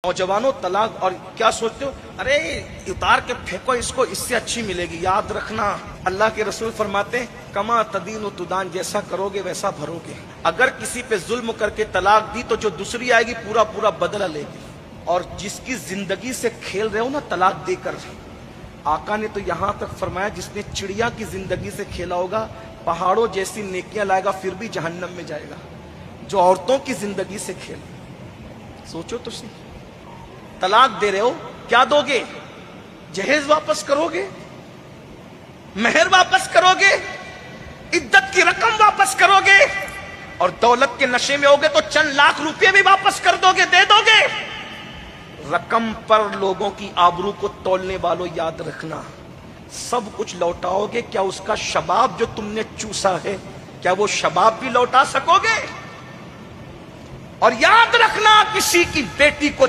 نوجوانوں طلاق اور کیا سوچتے ہو؟ ارے اتار کے پھینکو اس کو، اس سے اچھی ملے گی۔ یاد رکھنا اللہ کے رسول فرماتے ہیں کما تدین و تدان، جیسا کرو گے ویسا بھرو گے۔ اگر کسی پہ ظلم کر کے طلاق دی تو جو دوسری آئے گی پورا پورا بدلہ لے گی۔ اور جس کی زندگی سے کھیل رہے ہو نا طلاق دے کر، آقا نے تو یہاں تک فرمایا جس نے چڑیا کی زندگی سے کھیلا ہوگا پہاڑوں جیسی نیکیاں لائے گا پھر بھی جہنم میں جائے گا۔ جو عورتوں کی زندگی سے کھیل، سوچو تو صحیح۔ طلاق دے رہے ہو، کیا دو گے؟ جہیز واپس کرو گے، مہر واپس کرو گے، عدت کی رقم واپس کرو گے، اور دولت کے نشے میں ہوگے تو چند لاکھ روپے بھی واپس کر دو گے، دے دو گے۔ رقم پر لوگوں کی آبرو کو تولنے والوں یاد رکھنا، سب کچھ لوٹاؤ گے، کیا اس کا شباب جو تم نے چوسا ہے کیا وہ شباب بھی لوٹا سکو گے؟ اور یاد رکھنا کسی کی بیٹی کو